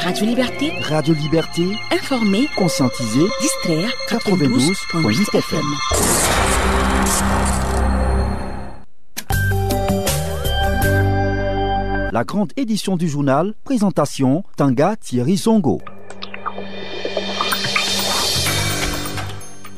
Radio Liberté. Radio Liberté. Informer, conscientiser, distraire. 92.8 FM. La grande édition du journal, présentation Tanga Thierry Songo.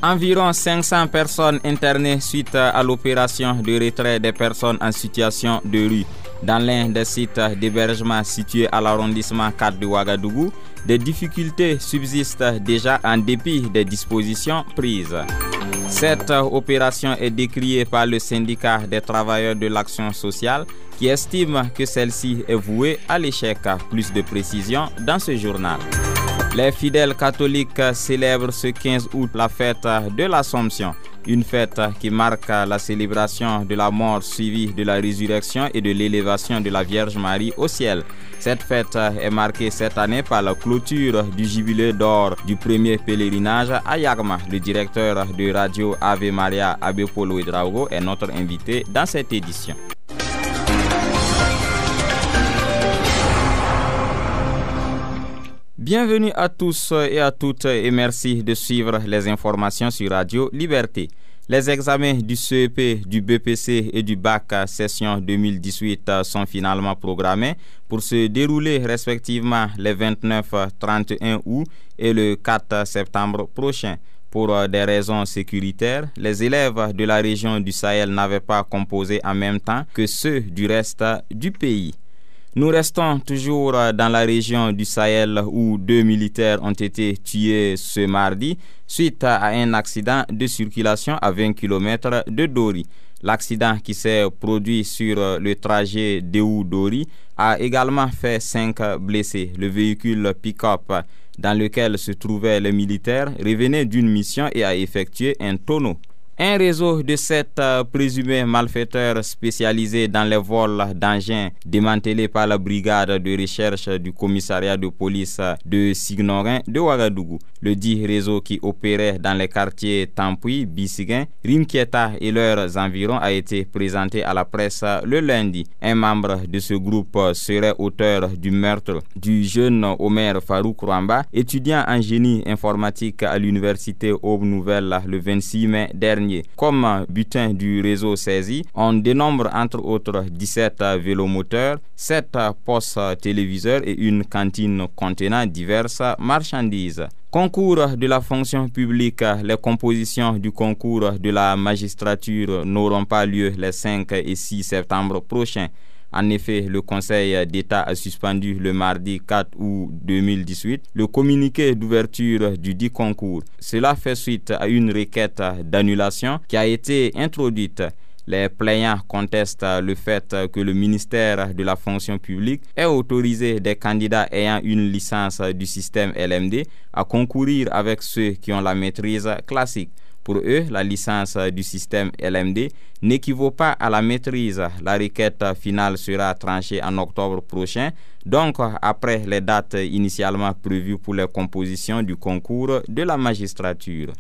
Environ 500 personnes internées suite à l'opération de retrait des personnes en situation de rue. Dans l'un des sites d'hébergement situés à l'arrondissement 4 de Ouagadougou, des difficultés subsistent déjà en dépit des dispositions prises. Cette opération est décriée par le syndicat des travailleurs de l'action sociale qui estime que celle-ci est vouée à l'échec. Plus de précisions dans ce journal. Les fidèles catholiques célèbrent ce 15 août la fête de l'Assomption, une fête qui marque la célébration de la mort suivie de la résurrection et de l'élévation de la Vierge Marie au ciel. Cette fête est marquée cette année par la clôture du jubilé d'or du premier pèlerinage à Yagma. Le directeur de Radio Ave Maria, Abbé Polo Ouedraogo, est notre invité dans cette édition. Bienvenue à tous et à toutes et merci de suivre les informations sur Radio Liberté. Les examens du CEP, du BPC et du BAC session 2018 sont finalement programmés pour se dérouler respectivement les 29, 31 août et le 4 septembre prochain. Pour des raisons sécuritaires, les élèves de la région du Sahel n'avaient pas composé en même temps que ceux du reste du pays. Nous restons toujours dans la région du Sahel où 2 militaires ont été tués ce mardi suite à un accident de circulation à 20 km de Dori. L'accident qui s'est produit sur le trajet Déou-Dori a également fait 5 blessés. Le véhicule pick-up dans lequel se trouvaient les militaires revenait d'une mission et a effectué un tonneau. Un réseau de 7 présumés malfaiteurs spécialisés dans les vols d'engins démantelés par la brigade de recherche du commissariat de police de Signorin de Ouagadougou. Le dit réseau qui opérait dans les quartiers Tampoui, Bissiguen, Rimkieta et leurs environs a été présenté à la presse le lundi. Un membre de ce groupe serait auteur du meurtre du jeune Omer Farouk Rwamba, étudiant en génie informatique à l'université Aube Nouvelle le 26 mai dernier. Comme butin du réseau saisi, on dénombre entre autres 17 vélomoteurs, 7 postes téléviseurs et une cantine contenant diverses marchandises. Concours de la fonction publique, les compositions du concours de la magistrature n'auront pas lieu les 5 et 6 septembre prochains. En effet, le Conseil d'État a suspendu le mardi 4 août 2018 le communiqué d'ouverture du dit concours. Cela fait suite à une requête d'annulation qui a été introduite. Les plaignants contestent le fait que le ministère de la fonction publique ait autorisé des candidats ayant une licence du système LMD à concourir avec ceux qui ont la maîtrise classique. Pour eux, la licence du système LMD n'équivaut pas à la maîtrise. La requête finale sera tranchée en octobre prochain, donc après les dates initialement prévues pour les compositions du concours de la magistrature.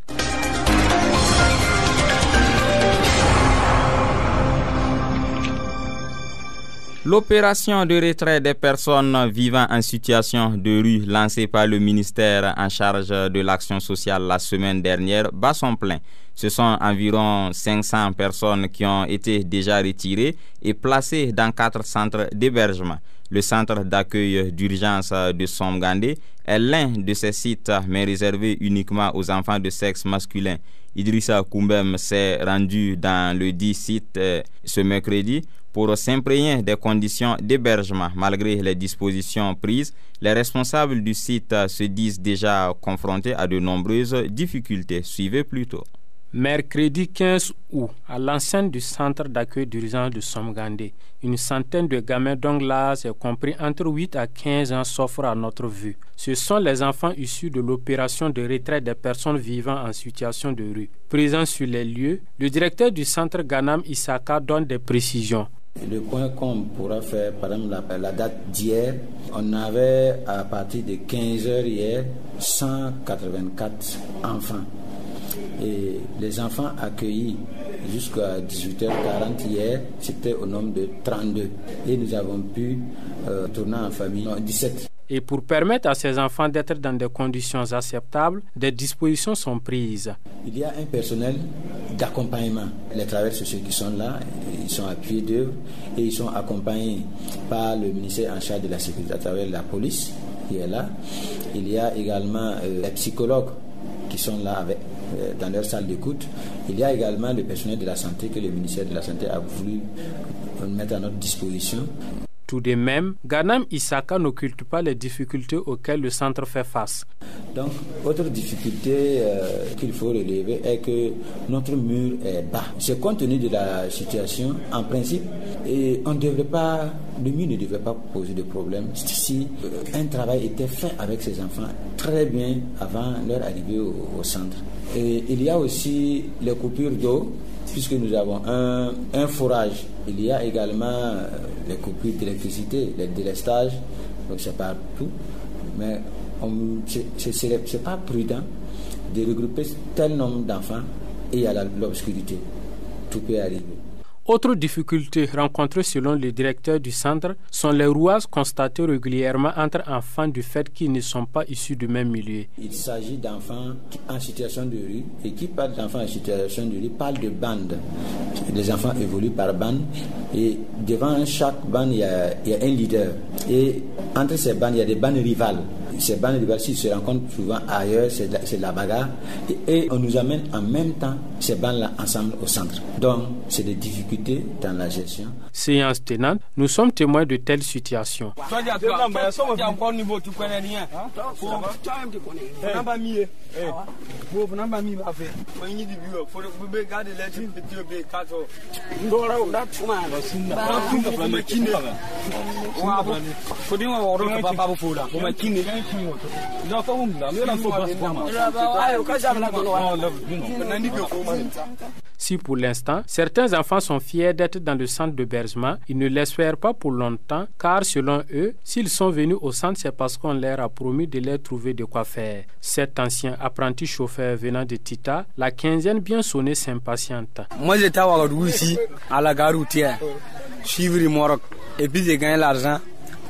L'opération de retrait des personnes vivant en situation de rue lancée par le ministère en charge de l'action sociale la semaine dernière bat son plein. Ce sont environ 500 personnes qui ont été déjà retirées et placées dans 4 centres d'hébergement. Le centre d'accueil d'urgence de Somgandé est l'un de ces sites, mais réservé uniquement aux enfants de sexe masculin. Idrissa Koumbem s'est rendu dans le dit site ce mercredi pour s'imprégner des conditions d'hébergement. Malgré les dispositions prises, les responsables du site se disent déjà confrontés à de nombreuses difficultés. Suivez plutôt. Mercredi 15 août, à l'enceinte du centre d'accueil d'urgence de Somgandé, une centaine de gamins dont l'âge est compris entre 8 à 15 ans s'offrent à notre vue. Ce sont les enfants issus de l'opération de retrait des personnes vivant en situation de rue. Présent sur les lieux, le directeur du centre Ganam Issaka donne des précisions. Le point qu'on pourra faire, par exemple, la date d'hier, on avait à partir de 15h hier 184 enfants. Et les enfants accueillis jusqu'à 18h40 hier, c'était au nombre de 32. Et nous avons pu tourner en famille 17. Et pour permettre à ces enfants d'être dans des conditions acceptables, des dispositions sont prises. Il y a un personnel d'accompagnement. Les travailleurs sociaux qui sont là, ils sont à pied d'œuvre et ils sont accompagnés par le ministère en charge de la sécurité à travers la police qui est là. Il y a également les psychologues qui sont là dans leur salle d'écoute. Il y a également le personnel de la santé que le ministère de la Santé a voulu mettre à notre disposition. Tout de même, Ganam Isaka n'occulte pas les difficultés auxquelles le centre fait face. Donc, autre difficulté qu'il faut relever est que notre mur est bas. C'est compte tenu de la situation, en principe, et le mur ne devrait pas poser de problème si un travail était fait avec ces enfants très bien avant leur arrivée au centre. Et il y a aussi les coupures d'eau, puisque nous avons un forage. Il y a également les coupures d'électricité, les délestages, donc c'est partout. Mais c'est pas prudent de regrouper tel nombre d'enfants et il y a l'obscurité. Tout peut arriver. Autre difficulté rencontrée selon le directeur du centre sont les rouages constatées régulièrement entre enfants du fait qu'ils ne sont pas issus du même milieu. Il s'agit d'enfants en situation de rue et qui parle d'enfants en situation de rue parle de bandes. Les enfants évoluent par bande et devant chaque bande il y a un leader et entre ces bandes il y a des bandes rivales. Ces bandes rivales, s'ils se rencontrent souvent ailleurs, c'est de la bagarre. Et on nous amène en même temps ces bandes-là ensemble au centre. Donc, c'est des difficultés dans la gestion. Séance tenante, nous sommes témoins de telles situations. Si pour l'instant, certains enfants sont fiers d'être dans le centre d'hébergement, ils ne l'espèrent pas pour longtemps, car selon eux, s'ils sont venus au centre, c'est parce qu'on leur a promis de leur trouver de quoi faire. Cet ancien apprenti chauffeur venant de Tita, la quinzaine bien sonnée s'impatiente. Moi j'étais à Ouagadougou ici, à la gare routière, suivre le Maroc, et puis j'ai gagné l'argent,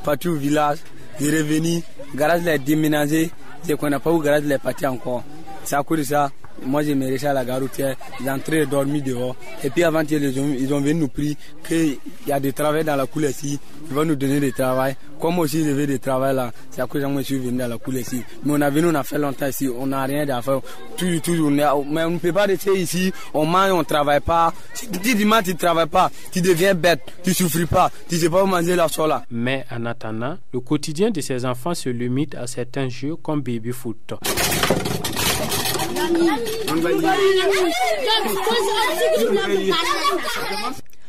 parti au village, j'ai revenu, garage l'a déménagé, c'est qu'on n'a pas eu garage l'a parti encore. C'est à cause de ça. Moi, j'ai mérité à la gare routière, j'ai entré et dormi dehors. Et puis avant, ils ont venu nous prier qu'il y a des travail dans la cour ici, ils vont nous donner du travail. Comme aussi, je veux du travail là, c'est à cause de moi que je suis venu dans la cour ici. Mais on a fait longtemps ici, on n'a rien à faire. Mais on ne peut pas rester ici, on mange, on ne travaille pas. Si tu dimanche, tu ne travailles pas, tu deviens bête, tu ne souffres pas, tu ne sais pas où manger la sola. Mais en attendant, le quotidien de ces enfants se limite à certains jeux comme baby foot.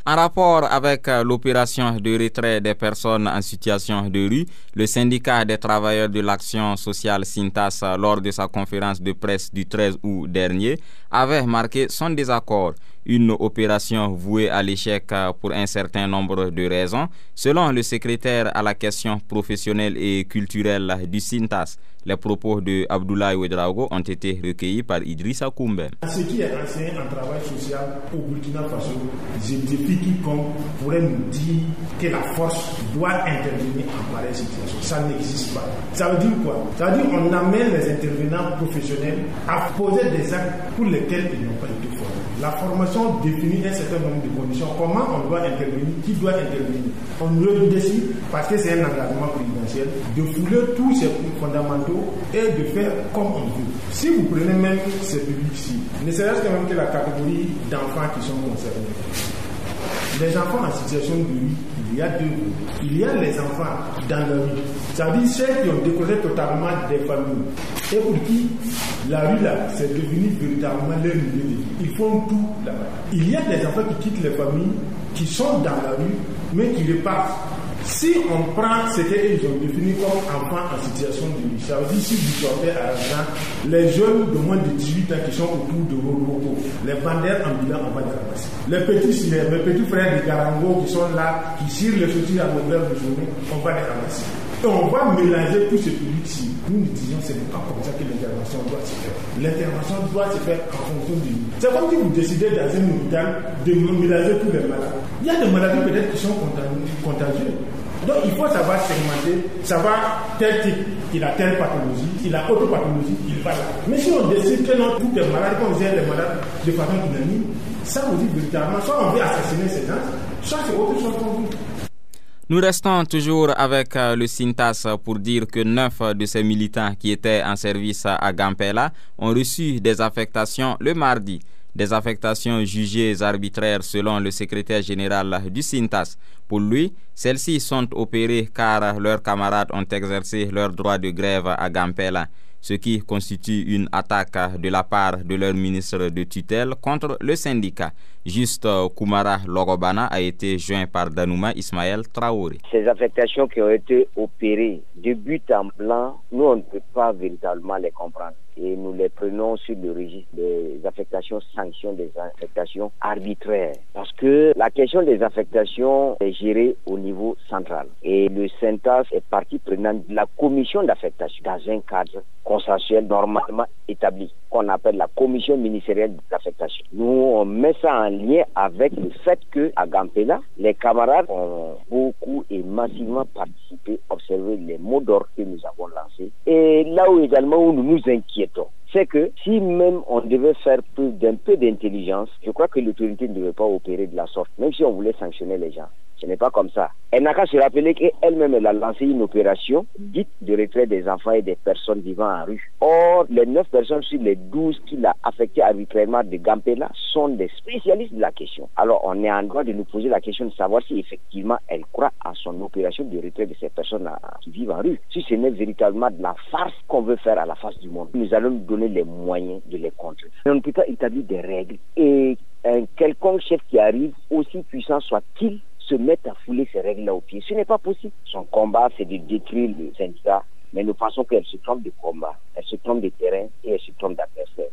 En rapport avec l'opération de retrait des personnes en situation de rue, le syndicat des travailleurs de l'action sociale Sintas, lors de sa conférence de presse du 13 août dernier, avait marqué son désaccord. Une opération vouée à l'échec pour un certain nombre de raisons, selon le secrétaire à la question professionnelle et culturelle du Sintas. Les propos de Abdoulaye Ouedraogo ont été recueillis par Idrissa Koumbe. Ce qui est enseigné en travail social au Burkina Faso, je défie quiconque pourrait nous dire que la force doit intervenir en pareille situation. Ça n'existe pas. Ça veut dire quoi? Ça veut dire qu'on amène les intervenants professionnels à poser des actes pour lesquels ils n'ont pas été formés. La formation définit un certain nombre de conditions. Comment on doit intervenir? Qui doit intervenir? On le décide, parce que c'est un engagement présidentiel, de fouler tous ces fondamentaux et de faire comme on veut. Si vous prenez même ces publics-ci, ne serait-ce que même que la catégorie d'enfants qui sont concernés, les enfants en situation de rue, il y a deux groupes. Il y a les enfants dans la rue, ça veut dire ceux qui ont décroché totalement des familles et pour qui la rue là, c'est devenu véritablement leur milieu de vie. Ils font tout là-bas. Il y a des enfants qui quittent les familles, qui sont dans la rue, mais qui repartent. Si on prend ce qu'ils ont défini comme enfants en situation de rue, ça veut dire si vous sortez à l'instant, les jeunes de moins de 18 ans qui sont autour de Roroko, les bandaires ambulants, on va les ramasser. Les petits frères de Garango qui sont là, qui cirent les outils à longueur de journée, on va les ramasser. Et on va mélanger tous ces publics-ci. Nous disons que ce n'est pas comme ça que l'intervention doit se faire. L'intervention doit se faire en fonction du niveau. C'est comme si vous décidez dans un hôpital de mélanger tous les malades. Il y a des maladies peut-être qui sont contagieuses. Donc il faut savoir segmenter, savoir tel type, il a telle pathologie, il a autre pathologie, il va là. Mais si on décide que non, tout est malade, qu'on gère les malades de façon unanime, ça vous dit véritablement, soit on veut assassiner ces gens, soit c'est autre chose qu'on veut. Nous restons toujours avec le Cintas pour dire que 9 de ces militants qui étaient en service à Gampela ont reçu des affectations le mardi. Des affectations jugées arbitraires selon le secrétaire général du Cintas. Pour lui, celles-ci sont opérées car leurs camarades ont exercé leur droit de grève à Gampela, ce qui constitue une attaque de la part de leur ministre de tutelle contre le syndicat. Juste Koumara Logobana a été joint par Danouma Ismaël Traoré. Ces affectations qui ont été opérées de but en blanc, nous on ne peut pas véritablement les comprendre. Et nous les prenons sur le registre des affectations sanctions, des affectations arbitraires. Parce que la question des affectations est gérée au niveau central. Et le Cintas est partie prenante de la commission d'affectation dans un cadre consensuel normalement établi, qu'on appelle la commission ministérielle d'affectation. Nous, on met ça en lien avec le fait qu'à Gampela, les camarades ont beaucoup et massivement participé, observé les mots d'ordre que nous avons lancés. Et là où également où nous nous inquiétons, c'est que si même on devait faire preuve d'un peu d'intelligence, je crois que l'autorité ne devait pas opérer de la sorte, même si on voulait sanctionner les gens. Ce n'est pas comme ça. Elle n'a qu'à se rappeler qu'elle-même, elle a lancé une opération dite de retrait des enfants et des personnes vivant en rue. Or, les 9 personnes sur les 12 qu'il a affectées arbitrairement de Gampela sont des spécialistes de la question. Alors, on est en droit de nous poser la question de savoir si effectivement elle croit à son opération de retrait de ces personnes qui vivent en rue. Si ce n'est véritablement de la farce qu'on veut faire à la face du monde, nous allons nous donner les moyens de les contrer. On ne peut pas établir des règles et un quelconque chef qui arrive, aussi puissant soit-il, se mettre à fouler ces règles-là au pied. Ce n'est pas possible. Son combat, c'est de détruire le syndicat, mais nous pensons qu'elle se trompe de combat, elle se trompe de terrain et elle se trompe d'adversaire.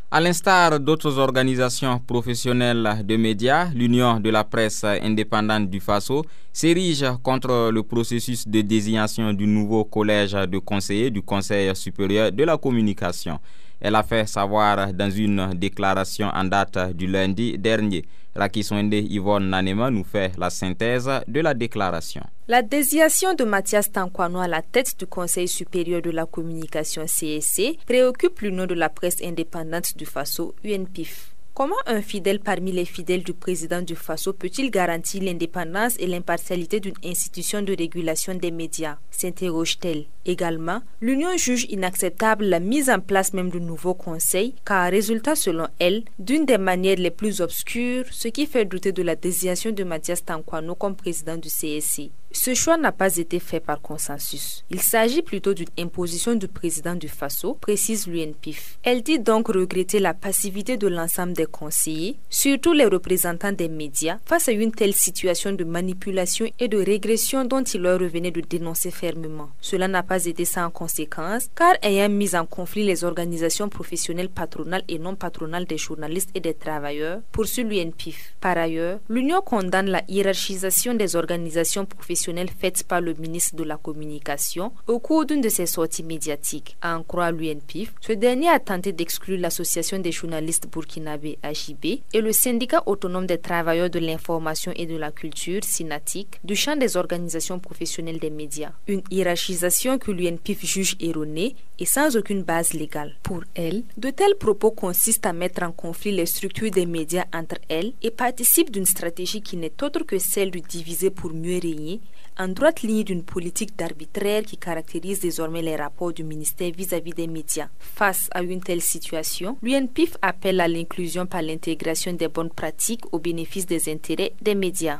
À l'instar d'autres organisations professionnelles de médias, l'Union de la presse indépendante du Faso s'érige contre le processus de désignation du nouveau collège de conseillers du Conseil supérieur de la communication. Elle a fait savoir dans une déclaration en date du lundi dernier. Rakiswende Yvonne Nanema nous fait la synthèse de la déclaration. La désignation de Mathias Tankwano à la tête du Conseil supérieur de la communication CSC préoccupe l'Union de la presse indépendante du Faso, UNPIF. Comment un fidèle parmi les fidèles du président du Faso peut-il garantir l'indépendance et l'impartialité d'une institution de régulation des médias, s'interroge-t-elle. Également, l'Union juge inacceptable la mise en place même du nouveau conseil, car résultat selon elle d'une des manières les plus obscures, ce qui fait douter de la désignation de Mathias Tankwano comme président du CSC. Ce choix n'a pas été fait par consensus. Il s'agit plutôt d'une imposition du président du Faso, précise l'UNPIF. Elle dit donc regretter la passivité de l'ensemble des conseillers, surtout les représentants des médias, face à une telle situation de manipulation et de régression dont il leur revenait de dénoncer fermement. Cela n'a pas été sans conséquence, car ayant mis en conflit les organisations professionnelles patronales et non patronales des journalistes et des travailleurs, poursuit l'UNPIF. Par ailleurs, l'Union condamne la hiérarchisation des organisations professionnelles faites par le ministre de la Communication au cours d'une de ses sorties médiatiques. À en croire l'UNPIF, ce dernier a tenté d'exclure l'Association des journalistes burkinabés AJB et le syndicat autonome des travailleurs de l'information et de la culture SYNATIC du champ des organisations professionnelles des médias. Une hiérarchisation que l'UNPIF juge erronée et sans aucune base légale. Pour elle, de tels propos consistent à mettre en conflit les structures des médias entre elles et participent d'une stratégie qui n'est autre que celle de diviser pour mieux régner, en droite ligne d'une politique d'arbitraire qui caractérise désormais les rapports du ministère vis-à-vis des médias. Face à une telle situation, l'UNPIF appelle à l'inclusion par l'intégration des bonnes pratiques au bénéfice des intérêts des médias.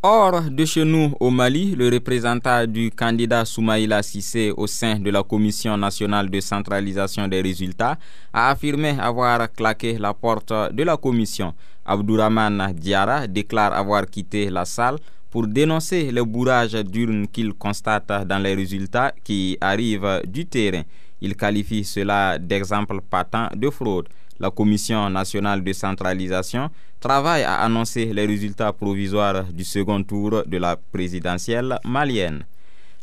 Hors de chez nous au Mali, le représentant du candidat Soumaïla Cissé au sein de la Commission nationale de centralisation des résultats a affirmé avoir claqué la porte de la commission. Abdourahmane Diarra déclare avoir quitté la salle pour dénoncer le bourrage d'urnes qu'il constate dans les résultats qui arrivent du terrain. Il qualifie cela d'exemple patent de fraude. La Commission nationale de centralisation travaille à annoncer les résultats provisoires du second tour de la présidentielle malienne.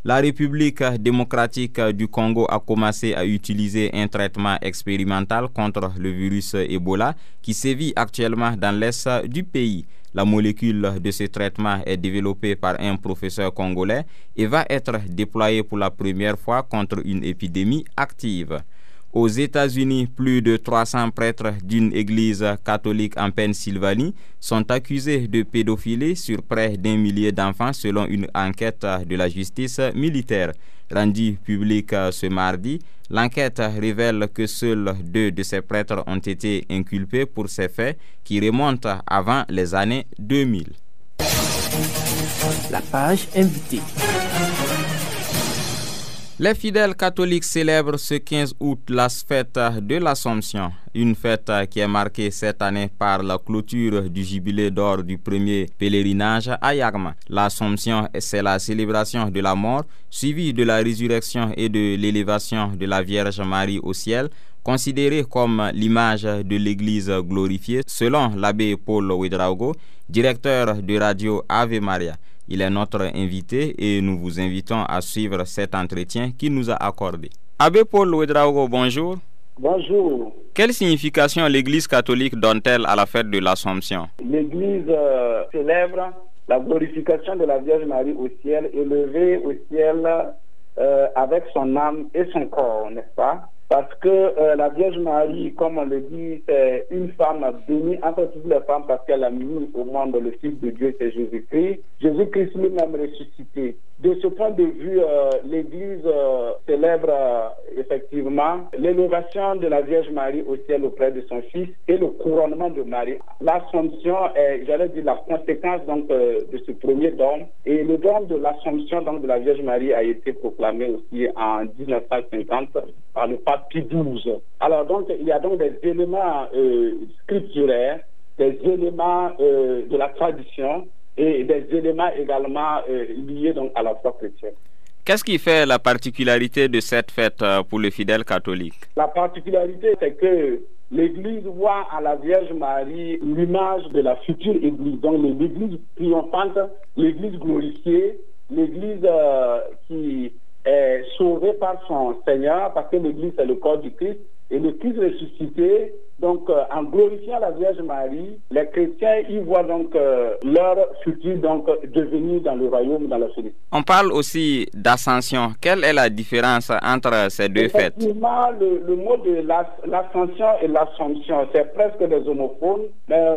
La République démocratique du Congo a commencé à utiliser un traitement expérimental contre le virus Ebola qui sévit actuellement dans l'est du pays. La molécule de ce traitement est développée par un professeur congolais et va être déployée pour la première fois contre une épidémie active. Aux États-Unis, plus de 300 prêtres d'une église catholique en Pennsylvanie sont accusés de pédophilie sur près d'1 millier d'enfants selon une enquête de la justice militaire. Rendue publique ce mardi, l'enquête révèle que seuls 2 de ces prêtres ont été inculpés pour ces faits qui remontent avant les années 2000. La page invitée. Les fidèles catholiques célèbrent ce 15 août la fête de l'Assomption, une fête qui est marquée cette année par la clôture du jubilé d'or du premier pèlerinage à Yagma. L'Assomption, c'est la célébration de la mort, suivie de la résurrection et de l'élévation de la Vierge Marie au ciel, considérée comme l'image de l'Église glorifiée, selon l'abbé Paul Ouedraogo, directeur de radio Ave Maria. Il est notre invité et nous vous invitons à suivre cet entretien qu'il nous a accordé. Abbé Paul Ouedraogo, bonjour. Bonjour. Quelle signification l'Église catholique donne-t-elle à la fête de l'Assomption? L'Église célèbre la glorification de la Vierge Marie au ciel, élevée au ciel avec son âme et son corps, n'est-ce pas? Parce que la Vierge Marie, comme on le dit, c'est une femme bénie entre toutes les femmes parce qu'elle a mis au monde le Fils de Dieu, c'est Jésus-Christ. Jésus-Christ lui-même ressuscité. De ce point de vue, l'Église célèbre effectivement l'élévation de la Vierge Marie au ciel auprès de son Fils et le couronnement de Marie. L'Assomption est, j'allais dire, la conséquence donc de ce premier don. Et le don de l'Assomption donc de la Vierge Marie a été proclamé aussi en 1950 par le pape Pie XII. Alors donc, il y a donc des éléments scripturaires, des éléments de la tradition et des éléments également liés donc à la foi chrétienne. Qu'est-ce qui fait la particularité de cette fête pour les fidèles catholiques? La particularité, c'est que l'Église voit à la Vierge Marie l'image de la future Église. Donc l'Église triomphante, l'Église glorifiée, l'Église qui est sauvée par son Seigneur, parce que l'Église c'est le corps du Christ, et le Christ ressuscité. Donc, en glorifiant la Vierge Marie, les chrétiens y voient donc leur futur donc devenir dans le royaume, dans la félicité. On parle aussi d'ascension. Quelle est la différence entre ces deux fêtes? Effectivement, le mot de l'ascension et l'assomption, c'est presque des homophones. Mais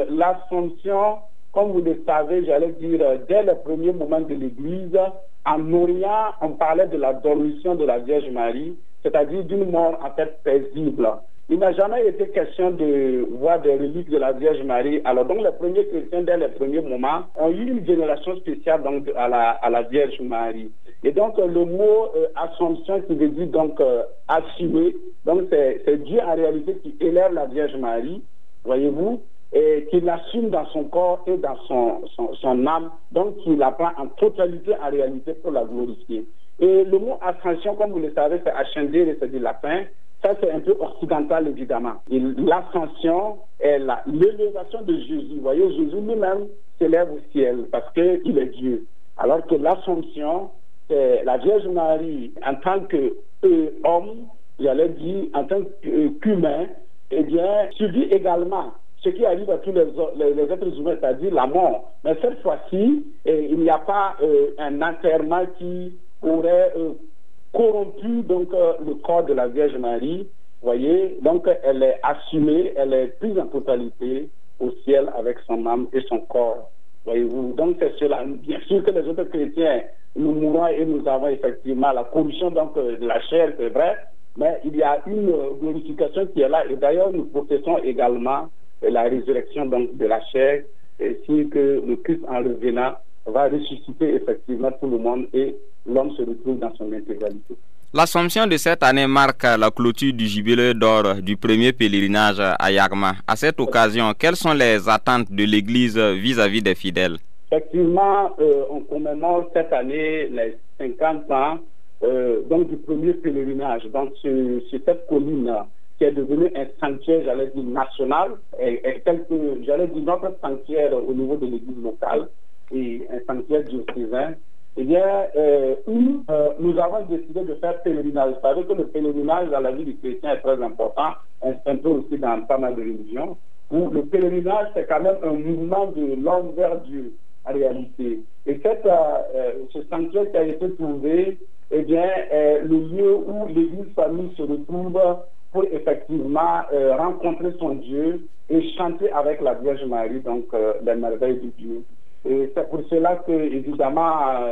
l'assomption, comme vous le savez, j'allais dire, dès le premier moment de l'Église, en Orient, on parlait de la dormition de la Vierge Marie, c'est-à-dire d'une mort en fait paisible. Il n'a jamais été question de voir des reliques de la Vierge Marie. Alors donc les premiers chrétiens, dès les premiers moments, ont eu une vénération spéciale donc à la Vierge Marie. Et donc le mot Assomption qui veut dire donc assumer, donc c'est Dieu en réalité qui élève la Vierge Marie, voyez-vous, et qui l'assume dans son corps et dans son âme, donc qui la prend en totalité en réalité pour la glorifier. Et le mot ascension, comme vous le savez, c'est ascendere, c'est du latin. Ça, c'est un peu occidental, évidemment. L'ascension est l'élévation de Jésus. Vous voyez, Jésus lui-même s'élève au ciel parce qu'il est Dieu. Alors que l'assomption, c'est la Vierge Marie en tant qu'homme, j'allais dire, en tant qu'humain, eh bien, subit également ce qui arrive à tous les êtres humains, c'est-à-dire la mort. Mais cette fois-ci, il n'y a pas un enterrement qui aurait corrompu donc le corps de la Vierge Marie, voyez, donc elle est assumée, elle est prise en totalité au ciel avec son âme et son corps, voyez-vous. Donc c'est cela. Bien sûr que les autres chrétiens, nous mourrons et nous avons effectivement la corruption donc de la chair, c'est vrai, mais il y a une glorification qui est là, et d'ailleurs nous professons également la résurrection donc de la chair, ainsi que le Christ en revenant va ressusciter effectivement tout le monde et l'homme se retrouve dans son intégralité. L'Assomption de cette année marque la clôture du jubilé d'or du premier pèlerinage à Yagma. À cette occasion, quelles sont les attentes de l'Église vis-à-vis des fidèles? Effectivement, on commémore cette année les 50 ans donc du premier pèlerinage. Donc sur cette colline qui est devenue un sanctuaire, j'allais dire national, et tel que, j'allais dire, notre sanctuaire au niveau de l'Église locale, et un sanctuaire diocésain. eh bien, où nous avons décidé de faire pèlerinage. Vous savez que le pèlerinage dans la vie du chrétien est très important, un peu aussi dans pas mal de religions, où le pèlerinage, c'est quand même un mouvement de l'homme vers Dieu, en réalité. Et ce sanctuaire qui a été trouvé, eh bien, est le lieu où l'Église famille se retrouve pour effectivement rencontrer son Dieu et chanter avec la Vierge Marie, donc les merveilles de Dieu. Et c'est pour cela que, évidemment,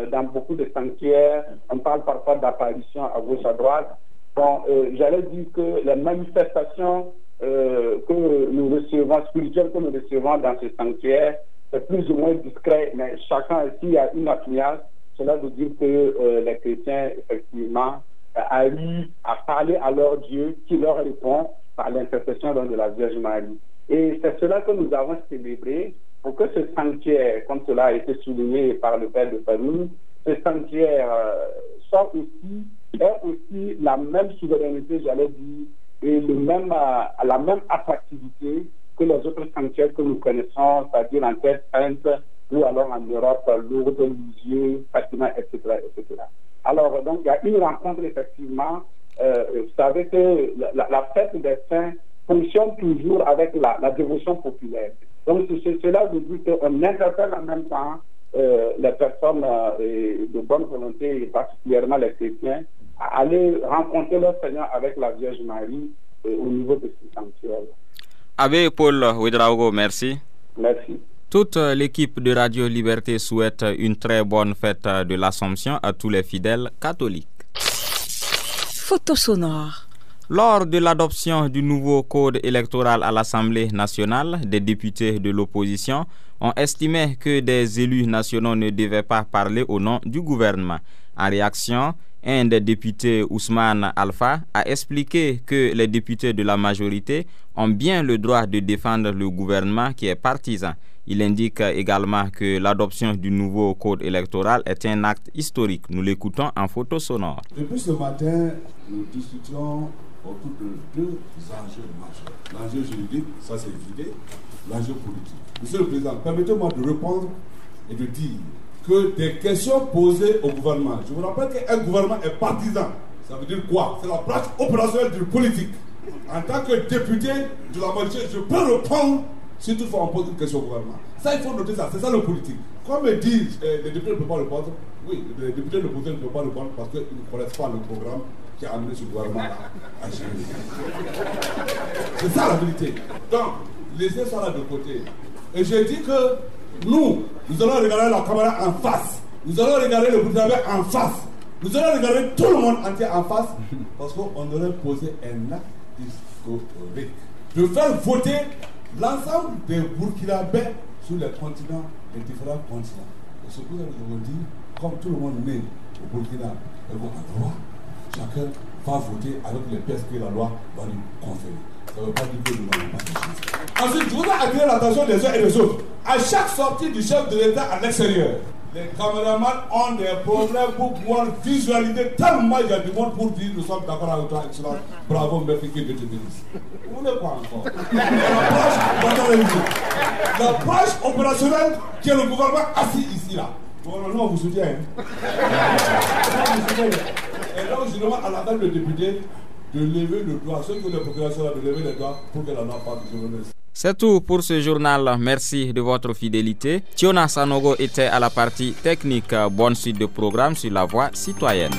dans beaucoup de sanctuaires, on parle parfois d'apparition à gauche, à droite. Bon, j'allais dire que les manifestations que nous recevons, spirituelles que nous recevons dans ces sanctuaires, c'est plus ou moins discret, mais chacun ici a une affluence. Cela veut dire que les chrétiens, effectivement, arrivent à parler à leur Dieu qui leur répond par l'intercession de la Vierge Marie. Et c'est cela que nous avons célébré pour que ce sanctuaire, comme cela a été souligné par le père de famille, ce sanctuaire ait aussi la même souveraineté, j'allais dire, et la même attractivité que les autres sanctuaires que nous connaissons, c'est-à-dire en Terre Sainte ou alors en Europe, Lourdes, Lisieux, Fatima, etc., etc. Alors, donc, il y a une rencontre, effectivement. Vous savez que la fête des saints fonctionne toujours avec la dévotion populaire. Donc, cela veut dire qu'on interpelle en même temps les personnes de bonne volonté, et particulièrement les chrétiens, à aller rencontrer leur Seigneur avec la Vierge Marie au niveau de ce sanctuaire. Abbé Paul Ouedraogo, merci. Merci. Toute l'équipe de Radio Liberté souhaite une très bonne fête de l'Assomption à tous les fidèles catholiques. Photo sonore. Lors de l'adoption du nouveau code électoral à l'Assemblée nationale, des députés de l'opposition ont estimé que des élus nationaux ne devaient pas parler au nom du gouvernement. En réaction, un des députés, Ousmane Alpha, a expliqué que les députés de la majorité ont bien le droit de défendre le gouvernement qui est partisan. Il indique également que l'adoption du nouveau code électoral est un acte historique. Nous l'écoutons en photo sonore. Depuis ce matin, nous discutions autour de deux enjeux majeurs. L'enjeu juridique, ça c'est évident, l'enjeu politique. Monsieur le Président, permettez-moi de répondre et de dire que des questions posées au gouvernement. Je vous rappelle qu'un gouvernement est partisan. Ça veut dire quoi? C'est la branche opérationnelle du politique. En tant que député de la majorité, je peux répondre si toutefois on pose une question au gouvernement. Ça, il faut noter ça. C'est ça le politique. Comme ils disent, les députés ne peuvent pas répondre. Oui, les députés de l'opposition ne peuvent pas répondre parce qu'ils ne connaissent pas le programme qui a amené ce gouvernement à gérer. C'est ça la vérité. Donc, laissez ça là de côté. Et je dis que nous allons regarder la caméra en face. Nous allons regarder le Burkinabé en face. Nous allons regarder tout le monde entier en face parce qu'on aurait posé un acte historique de faire voter l'ensemble des Burkinabés sur les continents, les différents continents. Et ce que je vous dis, comme tout le monde naît au Burkina est en droit, chacun va voter avec les pièces que la loi va lui conférer. Ça ne veut pas dire que nous n'avons pas de chance. Ensuite, je voudrais attirer l'attention des uns et des autres. À chaque sortie du chef de l'État à l'extérieur, les caméramans ont des problèmes pour pouvoir visualiser tellement il y a du monde pour dire nous sommes d'accord avec toi, excellent, bravo, merci que Dieu te bénisse. Vous voulez quoi encore? La branche opérationnelle qui est le gouvernement assis ici là. Nous on vous soutient. Et donc je demande à la dame de député de lever le doigt, ceux qui ont des procurations là, de lever les doigts pour que la loi passe. Je vous remercie. C'est tout pour ce journal. Merci de votre fidélité. Tiona Sanogo était à la partie technique. Bonne suite de programme sur la voie citoyenne.